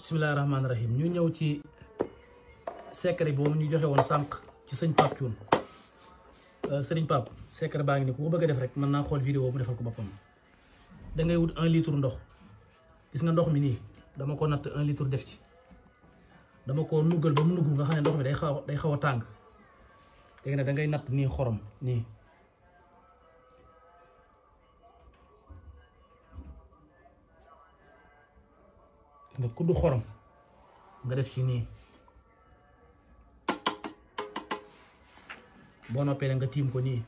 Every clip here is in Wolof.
Bismillahirrahmanirrahim. ñu ñëw ci secret boobu ñu joxe woon sànq ci sëñ Pape Thioune sëriñ Pape secret baa ngi ni ku ko bëgg a def rek mën naa xool vidéo bu defal ko boppam. da ngay wut 1 litre ndox, gis nga ndox mi nii dama ko natt 1 litre def ci, dama ko nuggal ba mu nugg nga xam ne ndox mi day xaw a tàng. léegi nag da ngay natt nii xorom nii, gis nga kuddu xorom nga def ci nii. boo noppee nga tiim ko nii.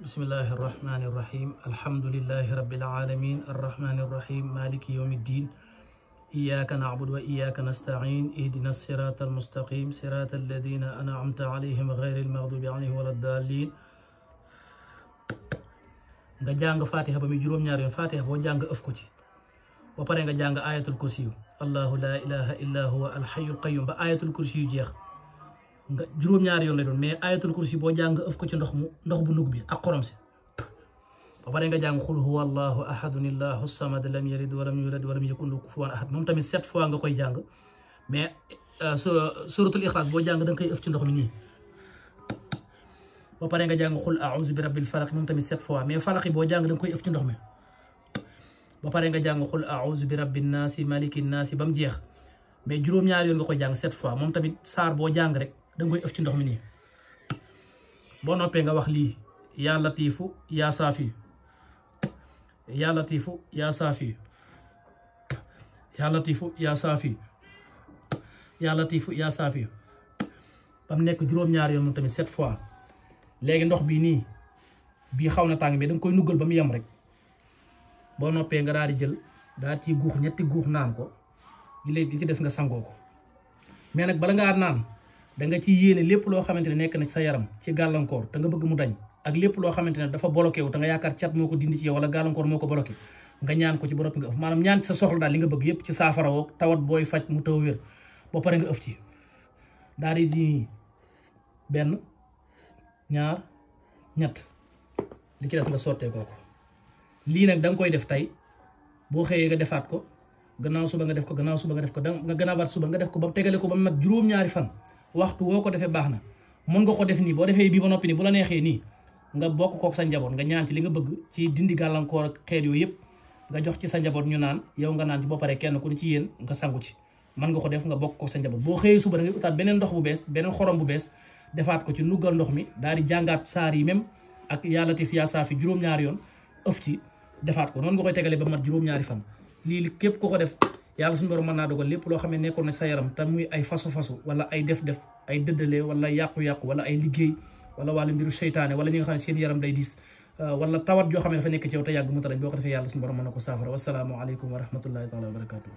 bismillahi irrahmani irrahim alhamdulillahi rabbil alamin arrahmani irrahim maliki yawmi ddin iyyaka na'budu wa iyyaka nasta'in ihdina sirata almustaqim sirata alladina an'amta alayhim ghayril maghdubi alayhim wala ddallin. nga jàng fatiha ba muy juróom-ñaar yoon. fatiha boo jàng ëf ko ci ba pare nga jàng ayatul kursi yu allahu la ilaha illa huwa alhayyul qayyum ba ayatul kursi yu jeex. nga juróom-ñaari yoon lay doon, mais ayatul kursi boo jàng ëf ko ci ndox bu nug bi ak xorom si. ba pare nga jàng xul huwa allahu ahadun illahu samad lam yalid walam yulad walam yakun lahu kufuwan ahad, moom tamit 7 fois nga koy jàng. mais suratul ixlaas boo jàng da nga koy ëf ci ndox mi nii. ba pare nga jàng xul a'uzu bi rabbil falaq, moom tamit 7 fois, mais falaq boo jàng da nga koy ëf ci ndox mi. ba pare nga jàng xul a'uzu bi rabbin naasi malikin naasi ba mu jeex, mais juróom-ñaari yoon nga koy jàng 7 fois, moom tamit saar boo jàng rek da nga koy ëf ci ndox mi nii. boo noppee nga wax lii yaa latifu yaa saafi, yaa latifu yaa saafi, yaa latifu yaa saafi, yaa latifu yaa saafi ba mu nekk juróom-ñaari yoon moom tamit 7 fois. léegi ndox bii nii bii xaw na tàng mais da nga koy nuggal ba mu yem rek. boo noppee nga daal di jël daal ci guux ñetti guux naan ko, li ci des nga sangoo ko. mais nag bala ngaa naan da nga ci yéene lépp loo xamante ne nekk na ci sa yaram ci gàllankoor te nga bëgg mu dañ, ak lépp loo xamante ne dafa bloqué wu te nga yaakaar cat moo ko dindi ci yow wala gàllankoor moo ko bloqué, nga ñaan ko ci ba noppi nga ëf. maanaam ñaan ci sa soxla daal li nga bëgg yépp ci saafara woog tawat booy faj mu taw wér. ba pare nga ëf ci daal di 1 2 ñett li ci des nga sottee ko. lii nag da nga koy def tey, boo xëyee nga defaat ko, gannaaw suba nga def ko, gannaaw suba nga def ko, nga gannaawaat suba nga def ko ba tegale ko ba mat juróom-ñaari fan. waxtu woo ko defee baax na. mën nga ko def nii, boo defee bii ba noppi nii bu la neexee nii nga bokk kook sa njaboot nga ñaan ci li nga bëgg ci dindi gàllankoor ak xeet yooyu yëpp nga jox ci sa njaboot ñu naan, yow nga naan ci ba pare kenn ku ne ci yéen nga sangu ci. mën nga ko def nga bokk kook sa njaboot. boo xëyee suba da ngay utaat beneen ndox bu bees, beneen xorom bu bees, defaat ko ci nuggal ndox mi daal di jàngaat saar yi même ak yaa latif yaa saafi juróom-ñaari yoon ëf ci defaat ko. noonu nga koy tegalee ba mat juróom-ñaari fan. lii képp ko def yàlla suñu borom mën naa dogal lépp loo xam ne nekkoon na sa yaram te muy ay fasu wala ay def-def, ay dëddale wala yàqu-yàqu wala ay liggéey wala wàllu mbiru seytaane wala ñi nga xam ne seen yaram day diis wala tawat joo xam ne dafa nekk ci yow te yàgg mu tarañ, boo ko defee yàlla suñu borom mën na ko saafara. wasalaamu aleykum wa rahmatullahi taala wa barakatuh.